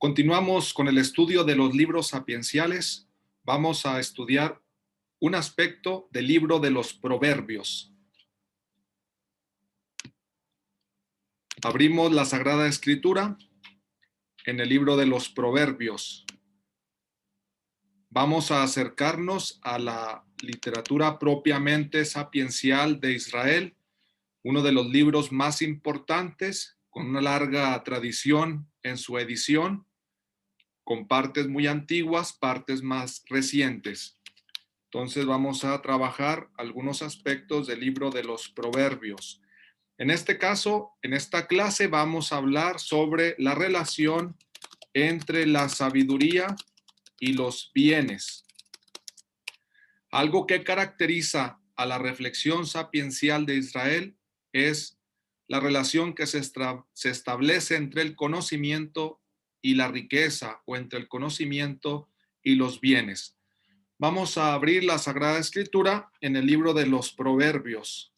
Continuamos con el estudio de los libros sapienciales. Vamos a estudiar un aspecto del libro de los Proverbios. Abrimos la Sagrada Escritura en el libro de los Proverbios. Vamos a acercarnos a la literatura propiamente sapiencial de Israel, uno de los libros más importantes, con una larga tradición en su edición, con partes muy antiguas, partes más recientes. Entonces vamos a trabajar algunos aspectos del libro de los Proverbios. En este caso, en esta clase vamos a hablar sobre la relación entre la sabiduría y los bienes. Algo que caracteriza a la reflexión sapiencial de Israel es la relación que se establece entre el conocimiento y la riqueza, o entre el conocimiento y los bienes. Vamos a abrir la Sagrada Escritura en el libro de los Proverbios.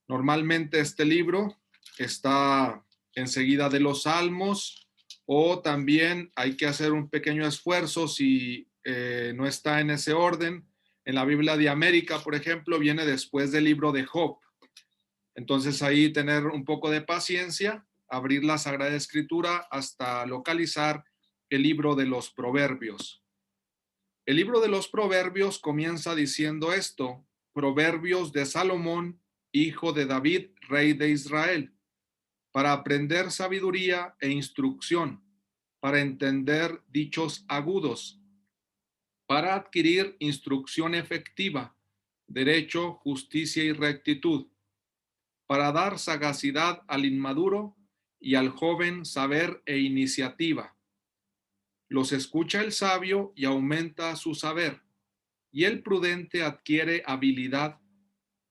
Normalmente este libro está enseguida de los Salmos, o también hay que hacer un pequeño esfuerzo si no está en ese orden. En la Biblia de América, por ejemplo, viene después del libro de Job. Entonces ahí tener un poco de paciencia, abrir la Sagrada Escritura hasta localizar el libro de los Proverbios. El libro de los Proverbios comienza diciendo esto: Proverbios de Salomón, hijo de David, rey de Israel, para aprender sabiduría e instrucción, para entender dichos agudos, para adquirir instrucción efectiva, derecho, justicia y rectitud, para dar sagacidad al inmaduro y al joven saber e iniciativa. Los escucha el sabio y aumenta su saber, y el prudente adquiere habilidad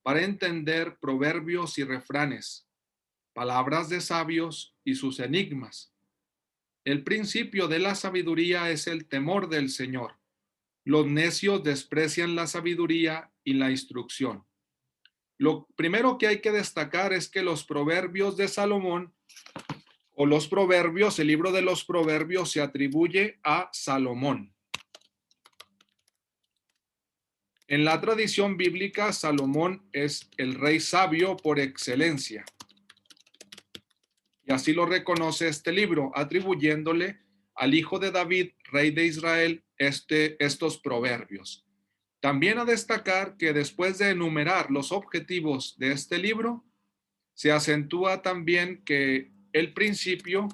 para entender proverbios y refranes, palabras de sabios y sus enigmas. El principio de la sabiduría es el temor del Señor. Los necios desprecian la sabiduría y la instrucción. Lo primero que hay que destacar es que los proverbios de Salomón, o los proverbios, el libro de los proverbios se atribuye a Salomón. En la tradición bíblica, Salomón es el rey sabio por excelencia. Y así lo reconoce este libro, atribuyéndole al hijo de David, rey de Israel, estos proverbios. También a destacar que después de enumerar los objetivos de este libro, se acentúa también que el principio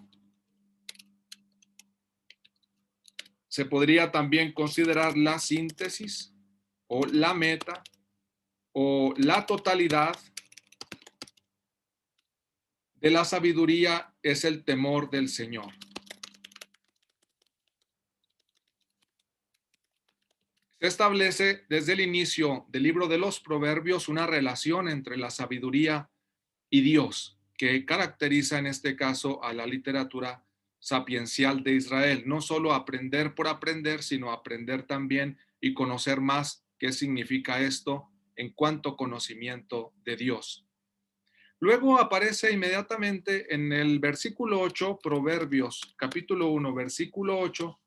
se podría también considerar la síntesis, o la meta, o la totalidad de la sabiduría es el temor del Señor. Se establece desde el inicio del libro de los Proverbios una relación entre la sabiduría y Dios, que caracteriza en este caso a la literatura sapiencial de Israel. No solo aprender por aprender, sino aprender también y conocer más qué significa esto en cuanto conocimiento de Dios. Luego aparece inmediatamente en el versículo 8, Proverbios, capítulo 1, versículo 8,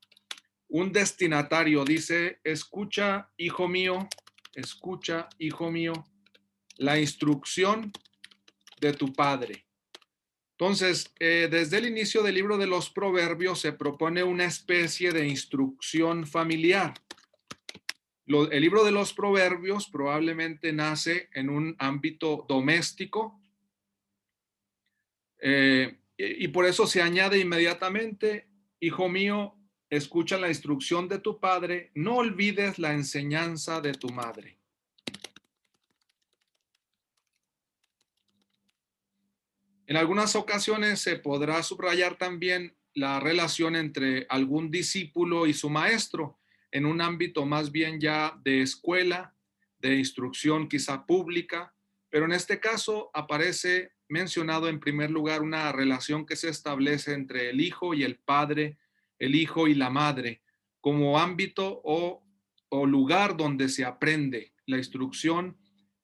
un destinatario. Dice: escucha, hijo mío, la instrucción de tu padre. Entonces, desde el inicio del libro de los Proverbios se propone una especie de instrucción familiar. El libro de los Proverbios probablemente nace en un ámbito doméstico, y por eso se añade inmediatamente: hijo mío, escucha la instrucción de tu padre, no olvides la enseñanza de tu madre. En algunas ocasiones se podrá subrayar también la relación entre algún discípulo y su maestro, en un ámbito más bien ya de escuela, de instrucción quizá pública, pero en este caso aparece mencionado en primer lugar una relación que se establece entre el hijo y el padre, el hijo y la madre, como ámbito o lugar donde se aprende la instrucción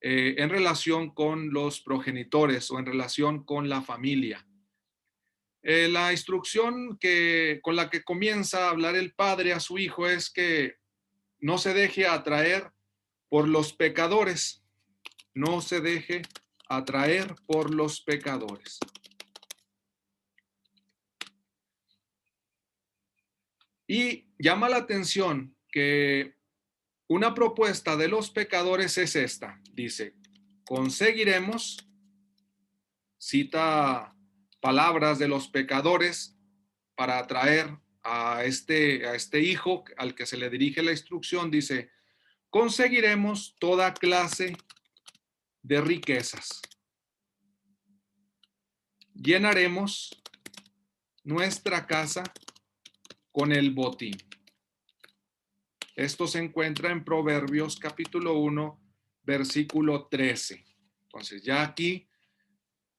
en relación con los progenitores, o en relación con la familia. La instrucción con la que comienza a hablar el padre a su hijo es que no se deje atraer por los pecadores, no se deje atraer por los pecadores. Y llama la atención que una propuesta de los pecadores es esta. Dice, conseguiremos, cita palabras de los pecadores para atraer a este hijo al que se le dirige la instrucción. Dice, conseguiremos toda clase de riquezas. Llenaremos nuestra casa con el botín. Esto se encuentra en Proverbios capítulo 1, versículo 13. Entonces ya aquí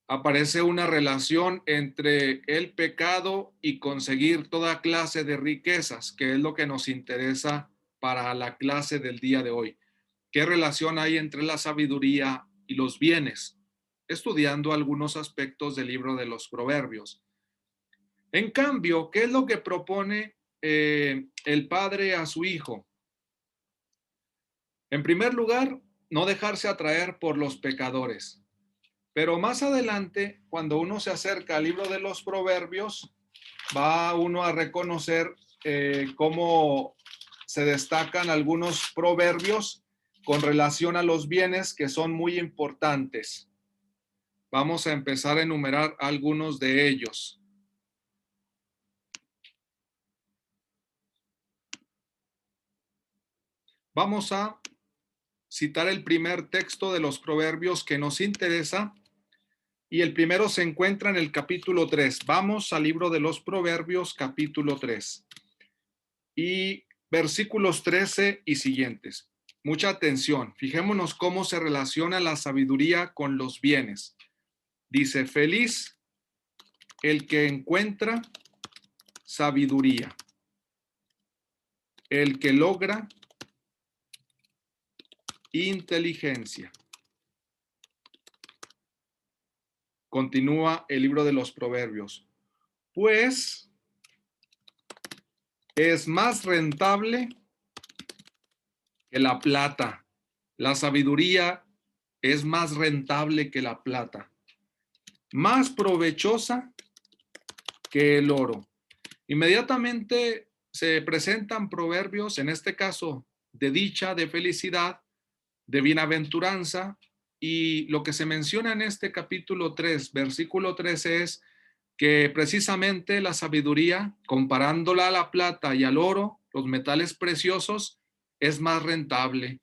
aparece una relación entre el pecado y conseguir toda clase de riquezas, que es lo que nos interesa para la clase del día de hoy. ¿Qué relación hay entre la sabiduría y los bienes? Estudiando algunos aspectos del libro de los Proverbios. En cambio, ¿qué es lo que propone el padre a su hijo? En primer lugar, no dejarse atraer por los pecadores. Pero más adelante, cuando uno se acerca al libro de los Proverbios, va uno a reconocer cómo se destacan algunos proverbios con relación a los bienes que son muy importantes. Vamos a empezar a enumerar algunos de ellos. Vamos a citar el primer texto de los proverbios que nos interesa, y el primero se encuentra en el capítulo 3. Vamos al libro de los Proverbios, capítulo 3. Y versículos 13 y siguientes. Mucha atención. Fijémonos cómo se relaciona la sabiduría con los bienes. Dice, feliz el que encuentra sabiduría, el que logra inteligencia. Continúa el libro de los Proverbios. Pues es más rentable que la plata. La sabiduría es más rentable que la plata, más provechosa que el oro. Inmediatamente se presentan proverbios, en este caso de dicha, de felicidad, de bienaventuranza, y lo que se menciona en este capítulo 3, versículo 13 es que precisamente la sabiduría, comparándola a la plata y al oro, los metales preciosos, es más rentable.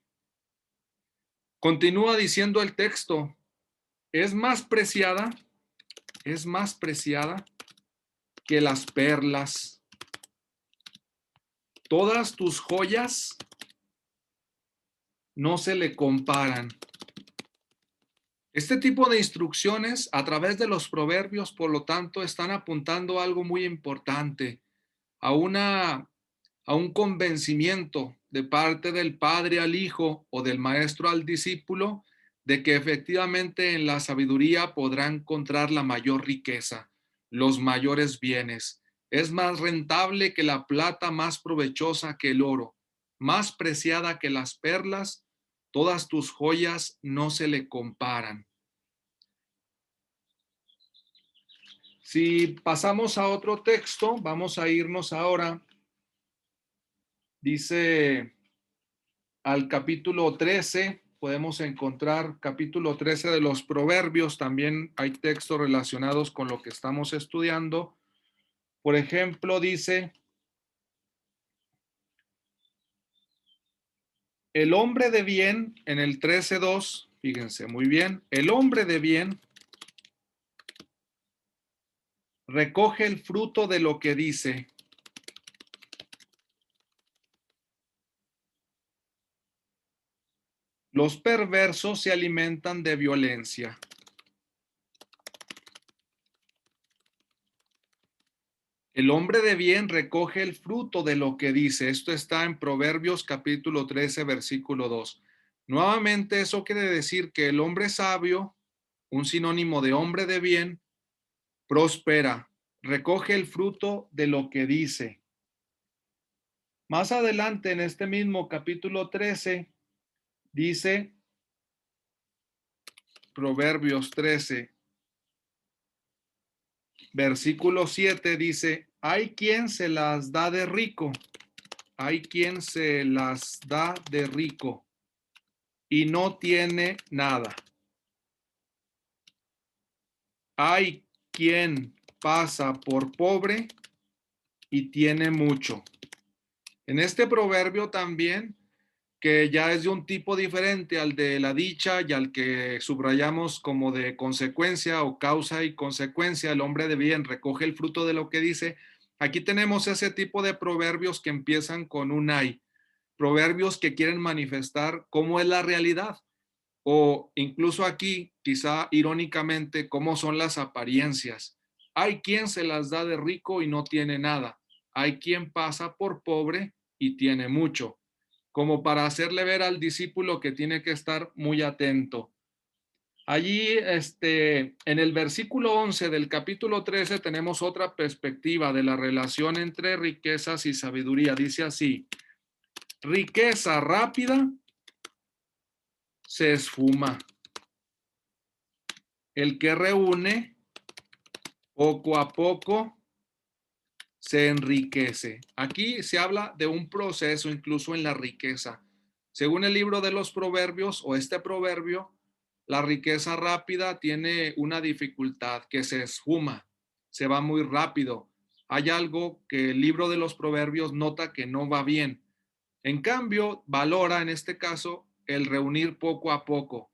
Continúa diciendo el texto, es más preciada que las perlas. Todas tus joyas no se le comparan. Este tipo de instrucciones a través de los proverbios, por lo tanto, están apuntando a algo muy importante, a un convencimiento de parte del padre al hijo o del maestro al discípulo de que efectivamente en la sabiduría podrá encontrar la mayor riqueza, los mayores bienes. Es más rentable que la plata, más provechosa que el oro, más preciada que las perlas. Todas tus joyas no se le comparan. Si pasamos a otro texto, vamos a irnos ahora, dice al capítulo 13, podemos encontrar capítulo 13 de los Proverbios, también hay textos relacionados con lo que estamos estudiando. Por ejemplo, dice, el hombre de bien, en el 13:2, fíjense muy bien, el hombre de bien recoge el fruto de lo que dice. Los perversos se alimentan de violencia. El hombre de bien recoge el fruto de lo que dice. Esto está en Proverbios capítulo 13, versículo 2. Nuevamente, eso quiere decir que el hombre sabio, un sinónimo de hombre de bien, prospera recoge el fruto de lo que dice. Más adelante en este mismo capítulo 13 dice, Proverbios 13, versículo 7 dice, hay quien se las da de rico, hay quien se las da de rico y no tiene nada. Hay quien pasa por pobre y tiene mucho. En este proverbio también, que ya es de un tipo diferente al de la dicha y al que subrayamos como de consecuencia o causa y consecuencia, el hombre de bien recoge el fruto de lo que dice. Aquí tenemos ese tipo de proverbios que empiezan con un hay, proverbios que quieren manifestar cómo es la realidad, o incluso aquí, quizá irónicamente, cómo son las apariencias. Hay quien se las da de rico y no tiene nada. Hay quien pasa por pobre y tiene mucho, como para hacerle ver al discípulo que tiene que estar muy atento. Allí, en el versículo 11 del capítulo 13 tenemos otra perspectiva de la relación entre riquezas y sabiduría. Dice así, riqueza rápida se esfuma. El que reúne poco a poco se enriquece. Aquí se habla de un proceso incluso en la riqueza. Según el libro de los proverbios o este proverbio, la riqueza rápida tiene una dificultad que se esfuma, se va muy rápido. Hay algo que el libro de los proverbios nota que no va bien. En cambio, valora en este caso el reunir poco a poco,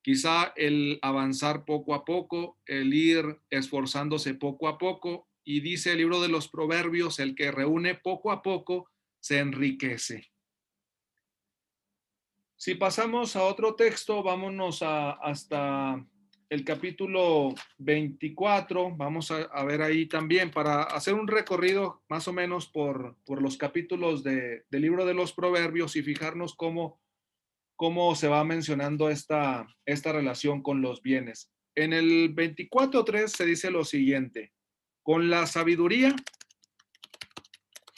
quizá el avanzar poco a poco, el ir esforzándose poco a poco, y dice el libro de los Proverbios, el que reúne poco a poco se enriquece. Si pasamos a otro texto, vámonos hasta el capítulo 24, vamos a ver ahí también para hacer un recorrido más o menos por los capítulos del libro de los Proverbios y fijarnos cómo se va mencionando esta relación con los bienes. En el 24:3 se dice lo siguiente, con la sabiduría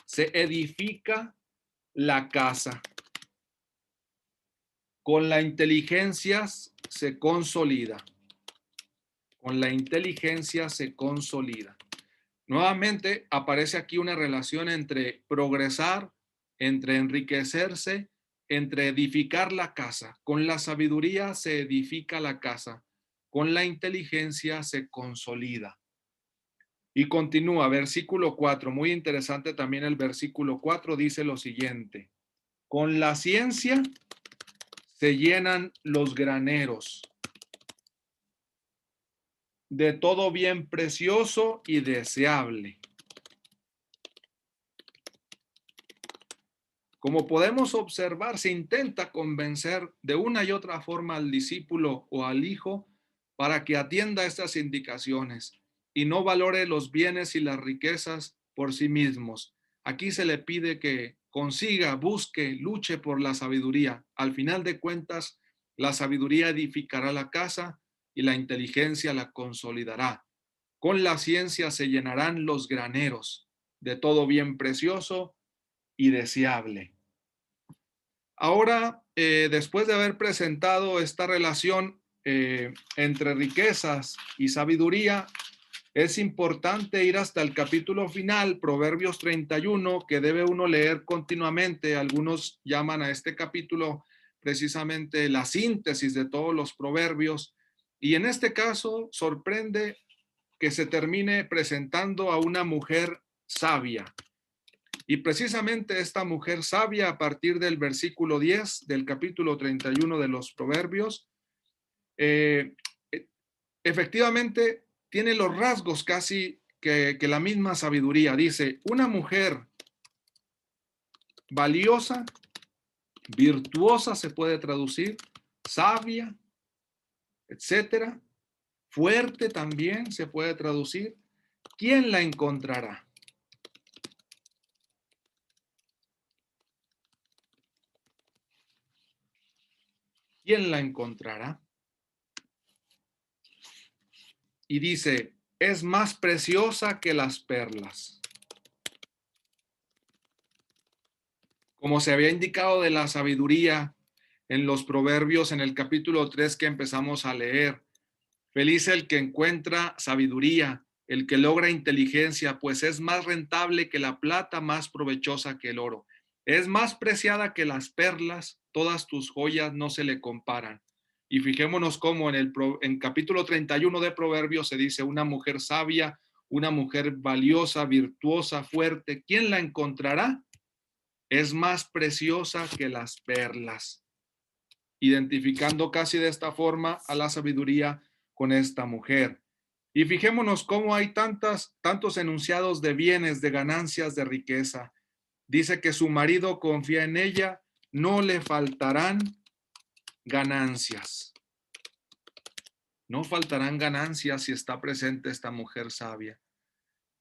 se edifica la casa, con la inteligencia se consolida, con la inteligencia se consolida. Nuevamente aparece aquí una relación entre progresar, entre enriquecerse, entre edificar la casa. Con la sabiduría se edifica la casa, con la inteligencia se consolida. Y continúa, versículo 4, muy interesante también el versículo 4 dice lo siguiente, con la ciencia se llenan los graneros de todo bien precioso y deseable. Como podemos observar, se intenta convencer de una y otra forma al discípulo o al hijo para que atienda estas indicaciones y no valore los bienes y las riquezas por sí mismos. Aquí se le pide que consiga, busque, luche por la sabiduría. Al final de cuentas, la sabiduría edificará la casa y la inteligencia la consolidará. Con la ciencia se llenarán los graneros de todo bien precioso y deseable. Ahora, después de haber presentado esta relación entre riquezas y sabiduría, es importante ir hasta el capítulo final, Proverbios 31, que debe uno leer continuamente. Algunos llaman a este capítulo precisamente la síntesis de todos los proverbios. Y en este caso, sorprende que se termine presentando a una mujer sabia. Y precisamente esta mujer sabia, a partir del versículo 10 del capítulo 31 de los Proverbios, eh, efectivamente tiene los rasgos casi que la misma sabiduría. Dice, una mujer valiosa, virtuosa se puede traducir, sabia, etcétera, fuerte también se puede traducir. ¿Quién la encontrará? ¿Quién la encontrará? Y dice, es más preciosa que las perlas. Como se había indicado de la sabiduría en los Proverbios en el capítulo 3 que empezamos a leer, feliz el que encuentra sabiduría, el que logra inteligencia, pues es más rentable que la plata, más provechosa que el oro. Es más preciada que las perlas, todas tus joyas no se le comparan. Y fijémonos cómo en capítulo 31 de Proverbios se dice una mujer sabia, una mujer valiosa, virtuosa, fuerte. ¿Quién la encontrará? Es más preciosa que las perlas, identificando casi de esta forma a la sabiduría con esta mujer. Y fijémonos cómo hay tantos enunciados de bienes, de ganancias, de riqueza. Dice que su marido confía en ella, no le faltarán ganancias. No faltarán ganancias si está presente esta mujer sabia.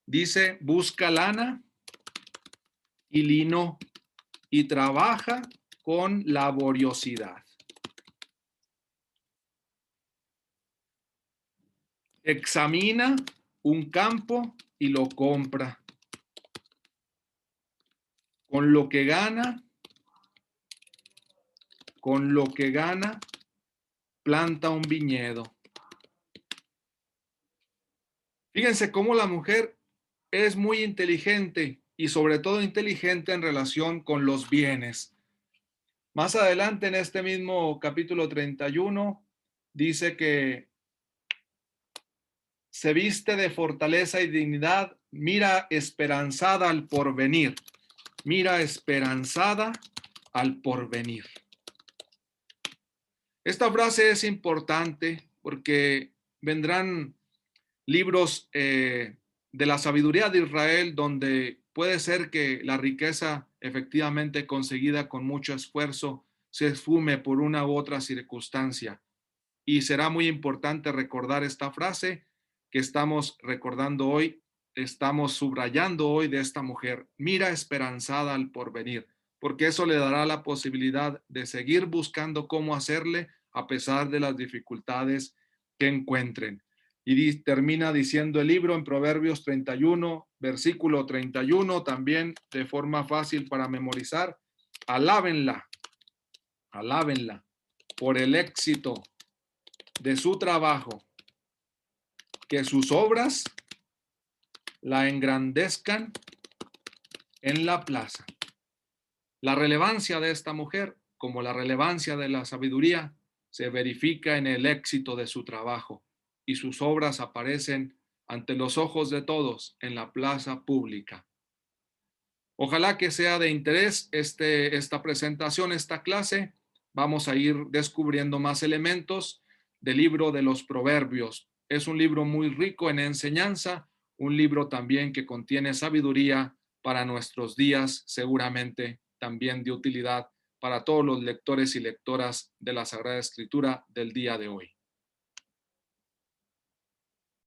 Dice, busca lana y lino y trabaja con laboriosidad. Examina un campo y lo compra. Con lo que gana, planta un viñedo. Fíjense cómo la mujer es muy inteligente y sobre todo inteligente en relación con los bienes. Más adelante en este mismo capítulo 31 dice que se viste de fortaleza y dignidad, mira esperanzada al porvenir. Mira esperanzada al porvenir. Esta frase es importante porque vendrán libros de la sabiduría de Israel donde puede ser que la riqueza efectivamente conseguida con mucho esfuerzo se esfume por una u otra circunstancia. Y será muy importante recordar esta frase que estamos recordando hoy, estamos subrayando hoy de esta mujer. Mira esperanzada al porvenir, porque eso le dará la posibilidad de seguir buscando cómo hacerle a pesar de las dificultades que encuentren. Y termina diciendo el libro en Proverbios 31, versículo 31, también de forma fácil para memorizar. Alábenla, alábenla por el éxito de su trabajo, que sus obras la engrandezcan en la plaza. La relevancia de esta mujer, como la relevancia de la sabiduría, se verifica en el éxito de su trabajo y sus obras aparecen ante los ojos de todos en la plaza pública. Ojalá que sea de interés esta presentación, esta clase. Vamos a ir descubriendo más elementos del libro de los Proverbios. Es un libro muy rico en enseñanza, un libro también que contiene sabiduría para nuestros días, seguramente también de utilidad para todos los lectores y lectoras de la Sagrada Escritura del día de hoy.